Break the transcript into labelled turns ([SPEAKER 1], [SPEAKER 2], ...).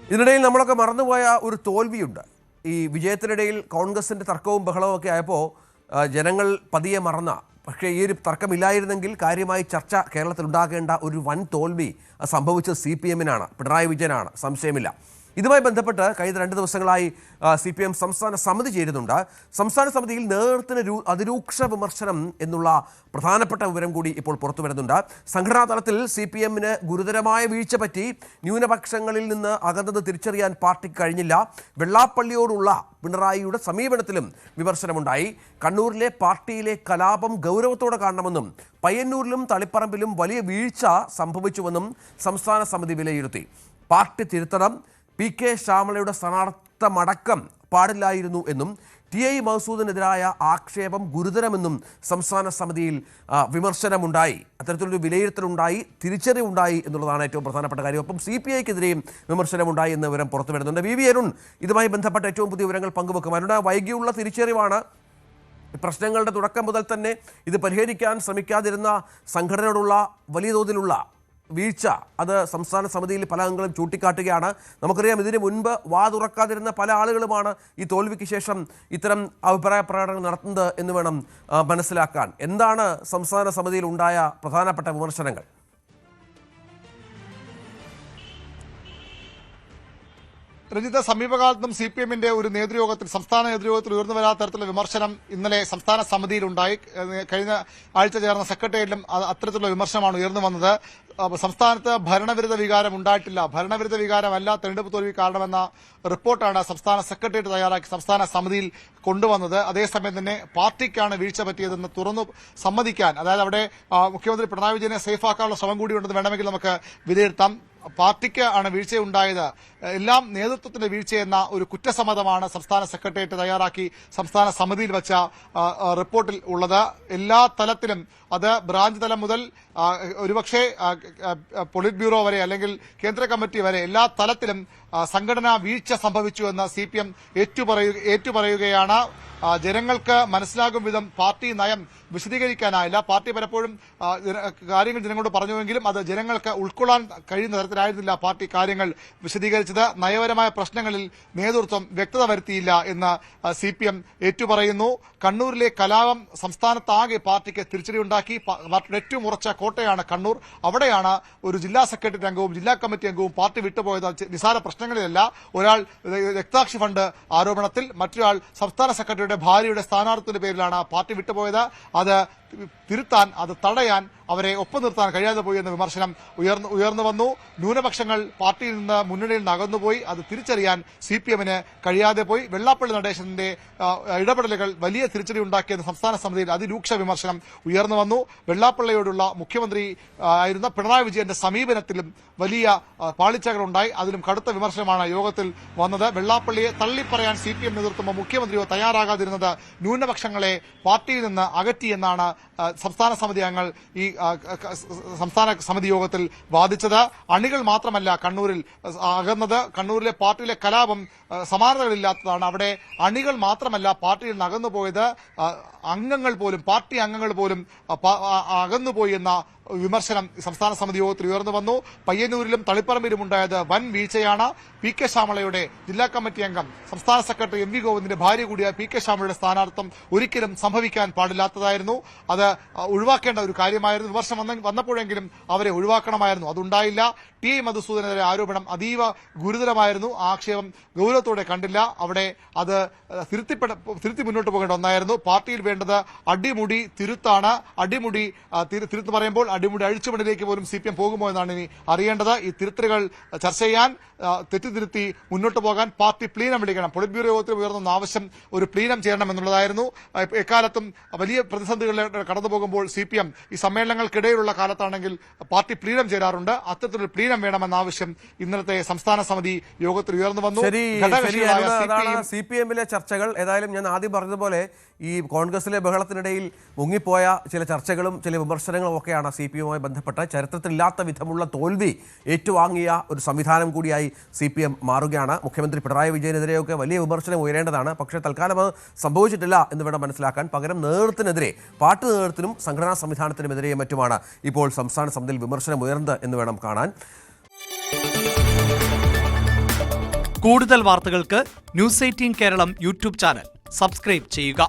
[SPEAKER 1] ഇതിനിടയിൽ നമ്മളൊക്കെ മറന്നുപോയ ഒരു തോൽവിയുണ്ട്. ഈ വിജയത്തിനിടയിൽ കോൺഗ്രസിൻ്റെ തർക്കവും ബഹളവും ഒക്കെ ആയപ്പോൾ ജനങ്ങൾ പതിയെ മറന്ന, പക്ഷേ ഈ ഒരു തർക്കമില്ലായിരുന്നെങ്കിൽ കാര്യമായി ചർച്ച കേരളത്തിൽ ഉണ്ടാകേണ്ട ഒരു വൻ തോൽവി സംഭവിച്ചത് CPM-നാണ്, പിണറായി വിജയനാണ്, സംശയമില്ല. ഇതുമായി ബന്ധപ്പെട്ട് കഴിഞ്ഞ 2 ദിവസങ്ങളായി CPM സംസ്ഥാന സമിതി ചേരുന്നുണ്ട്. സംസ്ഥാന സമിതിയിൽ നേതൃത്വത്തിന് അതിരൂക്ഷ വിമർശനം എന്നുള്ള പ്രധാനപ്പെട്ട വിവരം കൂടി ഇപ്പോൾ പുറത്തു വരുന്നുണ്ട്. സംഘടനാ തലത്തിൽ CPM-ന് ഗുരുതരമായ വീഴ്ച പറ്റി ന്യൂനപക്ഷങ്ങളിൽ നിന്ന് അകന്നത് തിരിച്ചറിയാൻ പാർട്ടിക്ക് കഴിഞ്ഞില്ല. വെള്ളാപ്പള്ളിയോടുള്ള പിണറായിയുടെ സമീപനത്തിലും വിമർശനമുണ്ടായി. കണ്ണൂരിലെ പാർട്ടിയിലെ കലാപം ഗൗരവത്തോടെ കാണണമെന്നും പയ്യന്നൂരിലും തളിപ്പറമ്പിലും വലിയ വീഴ്ച സംഭവിച്ചുവെന്നും സംസ്ഥാന സമിതി വിലയിരുത്തി. പാർട്ടി തിരുത്തണം, PK ശ്യാമളയുടെ സ്ഥാനാർത്ഥമടക്കം പാടില്ലായിരുന്നു എന്നും TI മഹസൂദിനെതിരായ ആക്ഷേപം ഗുരുതരമെന്നും സംസ്ഥാന സമിതിയിൽ വിമർശനമുണ്ടായി. അത്തരത്തിലൊരു വിലയിരുത്തലുണ്ടായി, തിരിച്ചറിവുണ്ടായി എന്നുള്ളതാണ് ഏറ്റവും പ്രധാനപ്പെട്ട കാര്യം. ഒപ്പം CPI-ക്കെതിരെയും വിമർശനമുണ്ടായി എന്ന വിവരം പുറത്തു വരുന്നുണ്ട്. VV അരുൺ ഇതുമായി ബന്ധപ്പെട്ട ഏറ്റവും പുതിയ വിവരങ്ങൾ പങ്കുവെക്കും. അരുൺ, വൈകിയുള്ള തിരിച്ചറിവാണ്. പ്രശ്നങ്ങളുടെ തുടക്കം മുതൽ തന്നെ ഇത് പരിഹരിക്കാൻ ശ്രമിക്കാതിരുന്ന സംഘടനയോടുള്ള വലിയ തോതിലുള്ള വീഴ്ച അത് സംസ്ഥാന സമിതിയിൽ പല അംഗങ്ങളും ചൂണ്ടിക്കാട്ടുകയാണ്. നമുക്കറിയാം, ഇതിന് മുൻപ് തുറക്കാതിരുന്ന പല ആളുകളുമാണ് ഈ തോൽവിക്ക് ശേഷം ഇത്തരം അഭിപ്രായ പ്രകടനങ്ങൾ നടത്തുന്നത് എന്ന് വേണം മനസ്സിലാക്കാൻ. എന്താണ് സംസ്ഥാന സമിതിയിൽ ഉണ്ടായ പ്രധാനപ്പെട്ട വിമർശനങ്ങൾ?
[SPEAKER 2] രഞ്ജിത്ത്, സമീപകാലത്തും CPM-ന്റെ ഒരു നേതൃയോഗത്തിൽ, സംസ്ഥാന നേതൃയോഗത്തിൽ ഉയർന്നു വരാത്ത തരത്തിലുള്ള വിമർശനം ഇന്നലെ സംസ്ഥാന സമിതിയിലുണ്ടായി. കഴിഞ്ഞ ആഴ്ച ചേർന്ന സെക്രട്ടേറിയറ്റിലും അത്തരത്തിലുള്ള വിമർശനമാണ് ഉയർന്നു വന്നത്. സംസ്ഥാനത്ത് ഭരണവിരുദ്ധ വികാരം ഉണ്ടായിട്ടില്ല, ഭരണവിരുദ്ധ വികാരമല്ല തെരഞ്ഞെടുപ്പ് തോൽവി കാരണമെന്ന റിപ്പോർട്ടാണ് സംസ്ഥാന സെക്രട്ടേറിയറ്റ് തയ്യാറാക്കി സംസ്ഥാന സമിതിയിൽ കൊണ്ടുവന്നത്. അതേസമയം തന്നെ പാർട്ടിക്കാണ് വീഴ്ച പറ്റിയതെന്ന് തുറന്നു സമ്മതിക്കാൻ, അതായത് അവിടെ മുഖ്യമന്ത്രി പിണറായി വിജയനെ സേഫാക്കാനുള്ള ശ്രമം കൂടിയുണ്ടെന്ന് വേണമെങ്കിൽ നമുക്ക് വിലയിരുത്താം. പാർട്ടിക്ക് ആണ് വീഴ്ചയുണ്ടായത്, എല്ലാം നേതൃത്വത്തിന്റെ വീഴ്ചയെന്ന ഒരു കുറ്റസമ്മതമാണ് സംസ്ഥാന സെക്രട്ടേറിയറ്റ് തയ്യാറാക്കി സംസ്ഥാന സമിതിയിൽ വെച്ച റിപ്പോർട്ടിൽ ഉള്ളത്. എല്ലാ തലത്തിലും, അത് ബ്രാഞ്ച് തലം മുതൽ ഒരുപക്ഷെ പൊളിറ്റ് ബ്യൂറോ വരെ അല്ലെങ്കിൽ കേന്ദ്ര കമ്മിറ്റി വരെ എല്ലാ തലത്തിലും സംഘടനാ വീഴ്ച സംഭവിച്ചുവെന്ന് CPM ഏറ്റുപറയുകയാണ്. ജനങ്ങൾക്ക് മനസ്സിലാകും വിധം പാർട്ടി നയം വിശദീകരിക്കാനായില്ല. പാർട്ടി പലപ്പോഴും കാര്യങ്ങൾ ജനങ്ങളോട് പറഞ്ഞുവെങ്കിലും അത് ജനങ്ങൾക്ക് ഉൾക്കൊള്ളാൻ കഴിയുന്ന തരത്തിലായിരുന്നില്ല പാർട്ടി കാര്യങ്ങൾ വിശദീകരിച്ചത്. നയപരമായ പ്രശ്നങ്ങളിൽ നേതൃത്വം വ്യക്തത വരുത്തിയില്ല എന്ന് CPM ഏറ്റുപറയുന്നു. കണ്ണൂരിലെ കലാപം സംസ്ഥാനത്താകെ പാർട്ടിക്ക് തിരിച്ചടിയുണ്ടാക്കി. പാർട്ടിയുടെ ഏറ്റവും ഉറച്ച കോട്ടയാണ് കണ്ണൂർ. അവിടെയാണ് ഒരു ജില്ലാ സെക്രട്ടറി അംഗവും ജില്ലാ കമ്മിറ്റി അംഗവും പാർട്ടി വിട്ടുപോയത്. നിസാര പ്രശ്നങ്ങളിലല്ല. ഒരാൾ രക്താക്ഷി ഫണ്ട് ആരോപണത്തിൽ, മറ്റൊരാൾ സംസ്ഥാന സെക്രട്ടറിയുടെ ഭാര്യയുടെ സ്ഥാനാർത്ഥിയുടെ പേരിലാണ് പാർട്ടി വിട്ടുപോയത്. അത് തിരുത്താൻ, അത് തടയാൻ, അവരെ ഒപ്പം നിർത്താൻ കഴിയാതെ പോയി എന്ന വിമർശനം ഉയർന്നു വന്നു. ന്യൂനപക്ഷങ്ങൾ പാർട്ടിയിൽ നിന്ന്, മുന്നണിയിൽ നിന്ന് അകന്നുപോയി, അത് തിരിച്ചറിയാൻ CPM-ന് കഴിയാതെ പോയി. വെള്ളാപ്പള്ളി നടേശന്റെ ഇടപെടലുകൾ വലിയ തിരിച്ചടി ഉണ്ടാക്കിയെന്ന് സംസ്ഥാന സമിതിയിൽ അതിരൂക്ഷ വിമർശനം ഉയർന്നു വന്നു. വെള്ളാപ്പള്ളിയോടുള്ള മുഖ്യമന്ത്രി ആയിരുന്ന പിണറായി വിജയന്റെ സമീപനത്തിലും വലിയ പാളിച്ചകളുണ്ടായി. അതിലും കടുത്ത വിമർശനമാണ് യോഗത്തിൽ വന്നത്. വെള്ളാപ്പള്ളിയെ തള്ളിപ്പറയാൻ CPM നേതൃത്വമോ മുഖ്യമന്ത്രിയോ തയ്യാറാകാതിരുന്നത് ന്യൂനപക്ഷങ്ങളെ പാർട്ടിയിൽ നിന്ന് അകറ്റിയെന്നാണ് സംസ്ഥാന സമിതി അംഗങ്ങൾ ഈ സംസ്ഥാന സമിതി യോഗത്തിൽ വാദിച്ചത്. അണികൾ മാത്രമല്ല കണ്ണൂരിൽ അകന്നത്, കണ്ണൂരിലെ പാർട്ടിയിലെ കലാപം സമാനതകളില്ലാത്തതാണ്. അവിടെ അണികൾ മാത്രമല്ല പാർട്ടിയിൽ നിന്ന് അകന്നുപോയത്, അംഗങ്ങൾ പോലും, പാർട്ടി അംഗങ്ങൾ പോലും അകന്നുപോയി എന്ന വിമർശനം സംസ്ഥാന സമിതി യോഗത്തിൽ ഉയർന്നു വന്നു. പയ്യന്നൂരിലും തളിപ്പറമ്പിലും ഉണ്ടായത് വൻ വീഴ്ചയാണ്. PK ശ്യാമളയുടെ ജില്ലാ കമ്മിറ്റി അംഗം, സംസ്ഥാന സെക്രട്ടറി MV ഗോവിന്ദിന്റെ ഭാര്യ കൂടിയ PK ശ്യാമളയുടെ സ്ഥാനാർത്ഥം ഒരിക്കലും സംഭവിക്കാൻ പാടില്ലാത്തതായിരുന്നു. അത് ഒഴിവാക്കേണ്ട ഒരു കാര്യമായിരുന്നു. വിമർശനം വന്നപ്പോഴെങ്കിലും അവരെ ഒഴിവാക്കണമായിരുന്നു. അതുണ്ടായില്ല. TI മധുസൂദനെതിരെ ആരോപണം അതീവ ഗുരുതരമായിരുന്നു. ആക്ഷേപം ഗൗരവത്തോടെ കണ്ടില്ല. അവിടെ അത് തിരുത്തി മുന്നോട്ട് പോകേണ്ട ഒന്നായിരുന്നു. പാർട്ടിയിൽ വേണ്ടത് അടിമുടി തിരുത്താണ്. അടിമുടി തിരുത്ത് പറയുമ്പോൾ അടിമുടി അഴിച്ചുപണിയിലേക്ക് പോലും CPM പോകുമോ എന്നാണ് ഇനി അറിയേണ്ടത്. ഈ തിരുത്തലുകൾ ചർച്ച ചെയ്യാൻ, തെറ്റിതിരുത്തി മുന്നോട്ട് പോകാൻ പാർട്ടി പ്ലീനം വിളിക്കണം. പൊളിറ്റ് ബ്യൂറോ യോഗത്തിൽ ഉയർന്ന ആവശ്യം ഒരു പ്ലീനം ചെയ്യണം എന്നുള്ളതായിരുന്നു. എക്കാലത്തും വലിയ പ്രതിസന്ധികളിൽ കടന്നു പോകുമ്പോൾ CPM ഈ സമ്മേളനങ്ങൾക്കിടയിലുള്ള കാലത്താണെങ്കിൽ പാർട്ടി പ്ലീനം ചേരാറുണ്ട്. അത്തരത്തിലൊരു പ്ലീനം വേണമെന്ന ആവശ്യം ഇന്നലത്തെ സംസ്ഥാന സമിതി യോഗത്തിൽ ഉയർന്നു വന്നു.
[SPEAKER 1] CPM-ലെ ചർച്ചകൾ ഏതായാലും ഞാൻ ആദ്യം പറഞ്ഞതുപോലെ ഈ കോൺഗ്രസിലെ ബഹളത്തിനിടയിൽ മുങ്ങിപ്പോയ ചില ചർച്ചകളും ചില വിമർശനങ്ങളും ഒക്കെയാണ് CPM-യുമായി ബന്ധപ്പെട്ട ചരിത്രത്തിലില്ലാത്ത വിധമുള്ള തോൽവി ഏറ്റുവാങ്ങിയ ഒരു സംവിധാനം കൂടിയായി CPM മാറുകയാണ്. മുഖ്യമന്ത്രി പിണറായി വിജയനെതിരെയൊക്കെ വലിയ വിമർശനം ഉയരേണ്ടതാണ്. പക്ഷേ തൽക്കാലം അത് സംഭവിച്ചിട്ടില്ല എന്ന് വേണം മനസ്സിലാക്കാൻ. പകരം നേതൃത്വത്തിനെതിരെ, പാർട്ടി നേതൃത്വത്തിനും സംഘടനാ സംവിധാനത്തിനുമെതിരെയും മറ്റുമാണ് ഇപ്പോൾ സംസ്ഥാന സമിതിയിൽ വിമർശനം ഉയർന്നത് എന്ന് വേണം കാണാൻ.
[SPEAKER 3] കൂടുതൽ വാർത്തകൾക്ക് news 18 Keralam YouTube channel subscribe ചെയ്യുക.